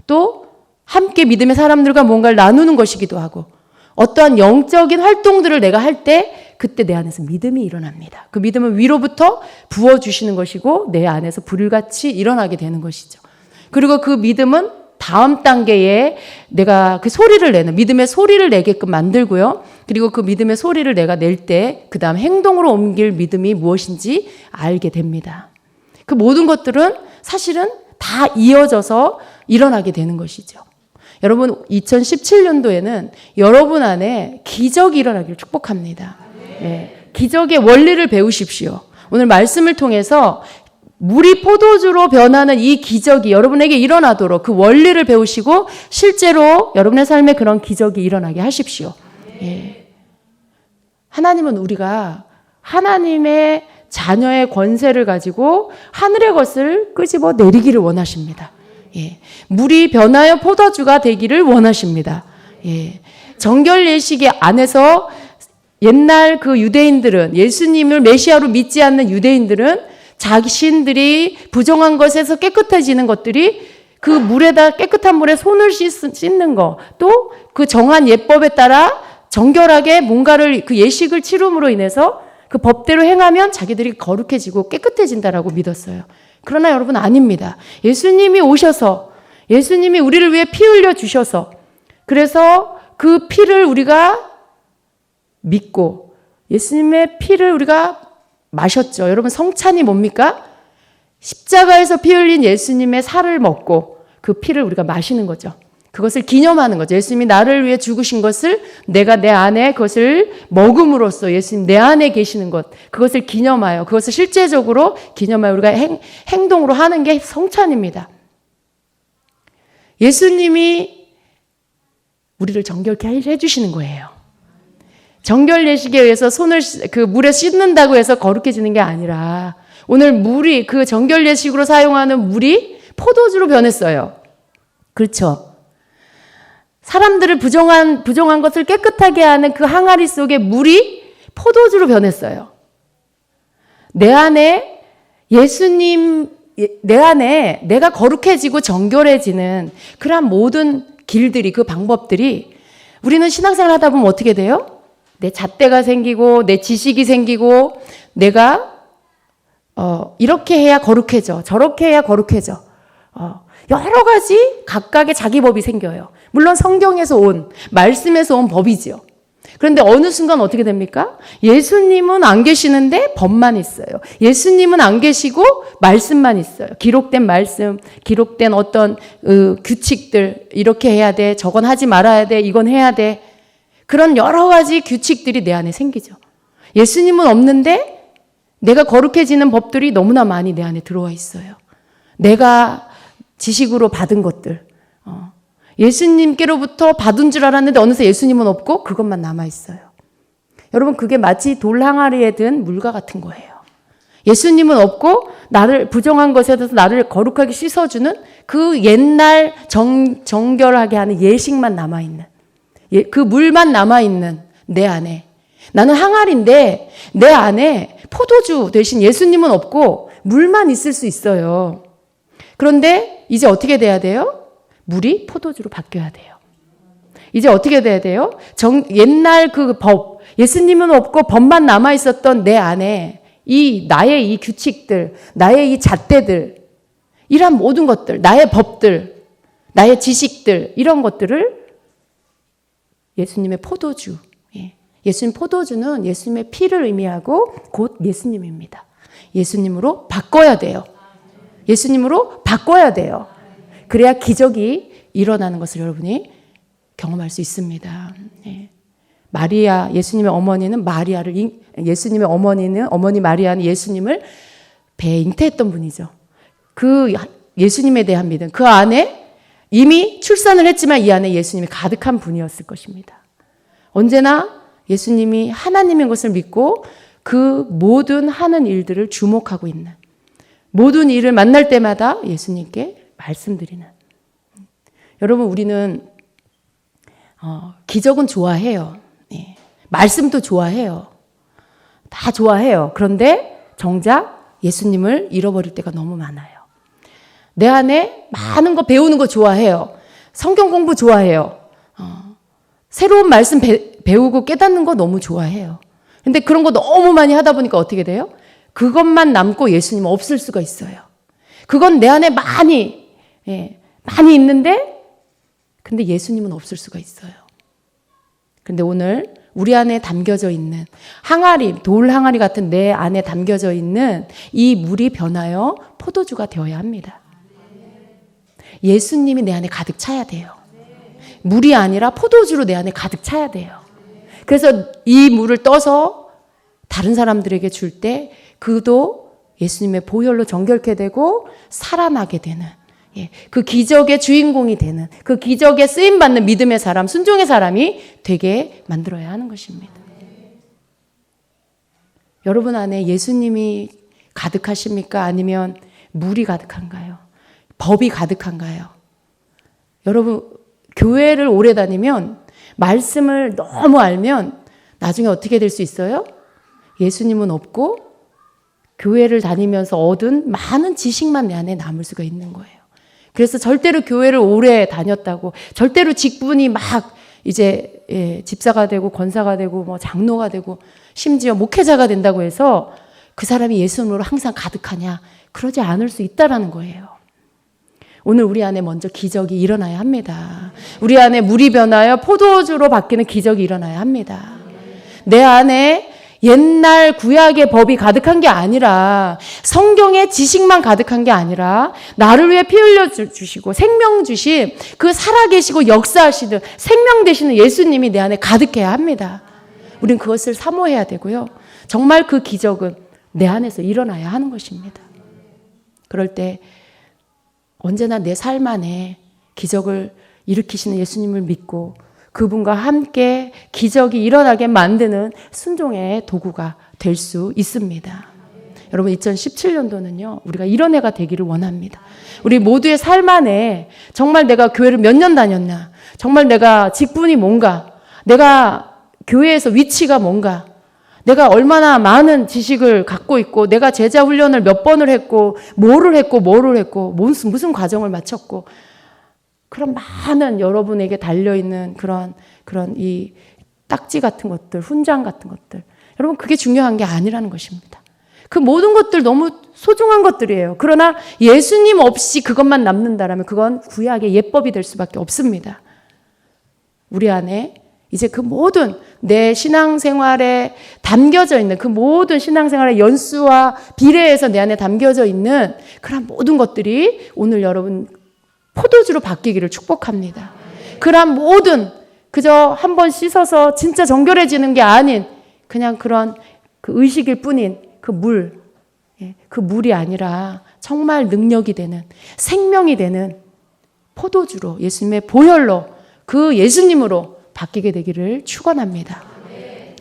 또 함께 믿음의 사람들과 뭔가를 나누는 것이기도 하고 어떠한 영적인 활동들을 내가 할 때 그때 내 안에서 믿음이 일어납니다. 그 믿음은 위로부터 부어주시는 것이고 내 안에서 불같이 일어나게 되는 것이죠. 그리고 그 믿음은 다음 단계에 내가 그 소리를 내는, 믿음의 소리를 내게끔 만들고요. 그리고 그 믿음의 소리를 내가 낼 때 그 다음 행동으로 옮길 믿음이 무엇인지 알게 됩니다. 그 모든 것들은 사실은 다 이어져서 일어나게 되는 것이죠. 여러분, 2017년도에는 여러분 안에 기적이 일어나기를 축복합니다. 기적의 원리를 배우십시오. 오늘 말씀을 통해서 물이 포도주로 변하는 이 기적이 여러분에게 일어나도록 그 원리를 배우시고 실제로 여러분의 삶에 그런 기적이 일어나게 하십시오. 하나님은 우리가 하나님의 자녀의 권세를 가지고 하늘의 것을 끄집어 내리기를 원하십니다. 물이 변하여 포도주가 되기를 원하십니다. 정결 예식의 안에서 옛날 그 유대인들은, 예수님을 메시아로 믿지 않는 유대인들은 자신들이 부정한 것에서 깨끗해지는 것들이 그 물에다, 깨끗한 물에 손을 씻는 거, 또 그 정한 예법에 따라 정결하게 뭔가를 그 예식을 치름으로 인해서 그 법대로 행하면 자기들이 거룩해지고 깨끗해진다라고 믿었어요. 그러나 여러분, 아닙니다. 예수님이 오셔서, 예수님이 우리를 위해 피 흘려 주셔서, 그래서 그 피를 우리가 믿고 예수님의 피를 우리가 마셨죠. 여러분, 성찬이 뭡니까? 십자가에서 피 흘린 예수님의 살을 먹고 그 피를 우리가 마시는 거죠. 그것을 기념하는 거죠. 예수님이 나를 위해 죽으신 것을 내가 내 안에 그것을 먹음으로써 예수님 내 안에 계시는 것, 그것을 기념하여, 그것을 실제적으로 기념하여 우리가 행동으로 하는 게 성찬입니다. 예수님이 우리를 정결케 해주시는 거예요. 정결 예식에 의해서 손을 그 물에 씻는다고 해서 거룩해지는 게 아니라 오늘 물이, 그 정결 예식으로 사용하는 물이 포도주로 변했어요. 그렇죠. 사람들을 부정한 것을 깨끗하게 하는 그 항아리 속에 물이 포도주로 변했어요. 내 안에 내가 거룩해지고 정결해지는 그러한 모든 길들이, 그 방법들이, 우리는 신앙생활 하다 보면 어떻게 돼요? 내 잣대가 생기고 내 지식이 생기고 내가 이렇게 해야 거룩해져, 저렇게 해야 거룩해져. 여러 가지 각각의 자기 법이 생겨요. 물론 성경에서 온, 말씀에서 온 법이지요. 그런데 어느 순간 어떻게 됩니까? 예수님은 안 계시는데 법만 있어요. 예수님은 안 계시고 말씀만 있어요. 기록된 말씀, 기록된 어떤 규칙들, 이렇게 해야 돼, 저건 하지 말아야 돼, 이건 해야 돼. 그런 여러 가지 규칙들이 내 안에 생기죠. 예수님은 없는데 내가 거룩해지는 법들이 너무나 많이 내 안에 들어와 있어요. 내가 지식으로 받은 것들, 예수님께로부터 받은 줄 알았는데 어느새 예수님은 없고 그것만 남아있어요. 여러분, 그게 마치 돌 항아리에 든 물과 같은 거예요. 예수님은 없고 나를 부정한 것에 대해서 나를 거룩하게 씻어주는 그 옛날 정결하게 하는 예식만 남아있는, 그 물만 남아있는 내 안에, 나는 항아리인데 내 안에 포도주 대신 예수님은 없고 물만 있을 수 있어요. 그런데 이제 어떻게 돼야 돼요? 물이 포도주로 바뀌어야 돼요. 이제 어떻게 돼야 돼요? 옛날 그 법, 예수님은 없고 법만 남아있었던 내 안에 나의 이 규칙들, 나의 이 잣대들, 이런 모든 것들, 나의 법들, 나의 지식들, 이런 것들을 예수님의 포도주, 예수님 포도주는 예수님의 피를 의미하고 곧 예수님입니다. 예수님으로 바꿔야 돼요. 예수님으로 바꿔야 돼요. 그래야 기적이 일어나는 것을 여러분이 경험할 수 있습니다. 마리아, 예수님의 어머니는 예수님의 어머니 마리아는 예수님을 배에 잉태했던 분이죠. 그 예수님에 대한 믿음, 그 안에 이미 출산을 했지만 이 안에 예수님이 가득한 분이었을 것입니다. 언제나 예수님이 하나님인 것을 믿고 그 모든 하는 일들을 주목하고 있는, 모든 일을 만날 때마다 예수님께 말씀드리는. 여러분, 우리는 기적은 좋아해요. 말씀도 좋아해요. 다 좋아해요. 그런데 정작 예수님을 잃어버릴 때가 너무 많아요. 내 안에 많은 거 배우는 거 좋아해요. 성경 공부 좋아해요. 새로운 말씀 배우고 깨닫는 거 너무 좋아해요. 근데 그런 거 너무 많이 하다 보니까 어떻게 돼요? 그것만 남고 예수님은 없을 수가 있어요. 그건 내 안에 많이 있는데 근데 예수님은 없을 수가 있어요. 근데 오늘 우리 안에 담겨져 있는 항아리, 돌 항아리 같은 내 안에 담겨져 있는 이 물이 변하여 포도주가 되어야 합니다. 예수님이 내 안에 가득 차야 돼요. 물이 아니라 포도주로 내 안에 가득 차야 돼요. 그래서 이 물을 떠서 다른 사람들에게 줄 때 그도 예수님의 보혈로 정결케 되고 살아나게 되는, 그 기적의 주인공이 되는, 그 기적에 쓰임받는 믿음의 사람, 순종의 사람이 되게 만들어야 하는 것입니다. 여러분 안에 예수님이 가득하십니까? 아니면 물이 가득한가요? 법이 가득한가요? 여러분, 교회를 오래 다니면, 말씀을 너무 알면 나중에 어떻게 될 수 있어요? 예수님은 없고 교회를 다니면서 얻은 많은 지식만 내 안에 남을 수가 있는 거예요. 그래서 절대로 교회를 오래 다녔다고, 절대로 직분이 막 이제 집사가 되고 권사가 되고 뭐 장로가 되고 심지어 목회자가 된다고 해서 그 사람이 예수님으로 항상 가득하냐? 그러지 않을 수 있다라는 거예요. 오늘 우리 안에 먼저 기적이 일어나야 합니다. 우리 안에 물이 변하여 포도주로 바뀌는 기적이 일어나야 합니다. 내 안에 옛날 구약의 법이 가득한 게 아니라 성경의 지식만 가득한 게 아니라 나를 위해 피 흘려 주시고 생명 주신 그 살아계시고 역사하시는 생명 되시는 예수님이 내 안에 가득해야 합니다. 우린 그것을 사모해야 되고요. 정말 그 기적은 내 안에서 일어나야 하는 것입니다. 그럴 때 언제나 내 삶 안에 기적을 일으키시는 예수님을 믿고 그분과 함께 기적이 일어나게 만드는 순종의 도구가 될 수 있습니다. 여러분 2017년도는요. 우리가 이런 해가 되기를 원합니다. 우리 모두의 삶 안에 정말 내가 교회를 몇 년 다녔나, 정말 내가 직분이 뭔가, 내가 교회에서 위치가 뭔가, 내가 얼마나 많은 지식을 갖고 있고 내가 제자 훈련을 몇 번을 했고 뭐를 했고 무슨 과정을 마쳤고 그런 많은 여러분에게 달려있는 그런 이 딱지 같은 것들, 훈장 같은 것들. 여러분 그게 중요한 게 아니라는 것입니다. 그 모든 것들 너무 소중한 것들이에요. 그러나 예수님 없이 그것만 남는다라면 그건 구약의 예법이 될 수밖에 없습니다. 우리 안에 이제 그 모든 내 신앙생활에 담겨져 있는 그 모든 신앙생활의 연수와 비례해서 내 안에 담겨져 있는 그런 모든 것들이 오늘 여러분 포도주로 바뀌기를 축복합니다. 그런 모든 그저 한번 씻어서 진짜 정결해지는 게 아닌 그냥 그런 그 의식일 뿐인 그 물이 아니라 정말 능력이 되는 생명이 되는 포도주로 예수님의 보혈로 그 예수님으로 바뀌게 되기를 축원합니다.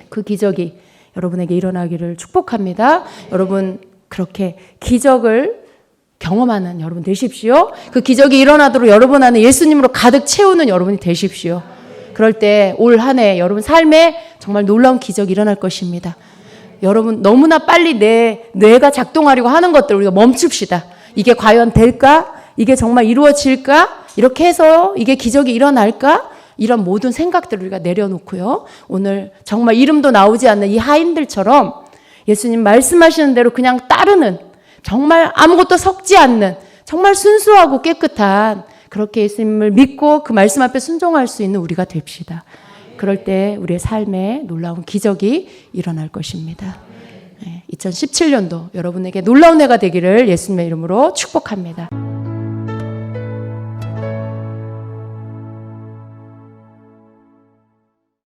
그 기적이 여러분에게 일어나기를 축복합니다. 여러분 그렇게 기적을 경험하는 여러분 되십시오. 그 기적이 일어나도록 여러분 안에 예수님으로 가득 채우는 여러분이 되십시오. 그럴 때 올 한 해 여러분 삶에 정말 놀라운 기적이 일어날 것입니다. 여러분 너무나 빨리 내 뇌가 작동하려고 하는 것들 우리가 멈춥시다. 이게 과연 될까? 이게 정말 이루어질까? 이렇게 해서 이게 기적이 일어날까? 이런 모든 생각들을 우리가 내려놓고요. 오늘 정말 이름도 나오지 않는 이 하인들처럼 예수님 말씀하시는 대로 그냥 따르는 정말 아무것도 섞지 않는 정말 순수하고 깨끗한 그렇게 예수님을 믿고 그 말씀 앞에 순종할 수 있는 우리가 됩시다. 그럴 때 우리의 삶에 놀라운 기적이 일어날 것입니다. 2017년도 여러분에게 놀라운 해가 되기를 예수님의 이름으로 축복합니다.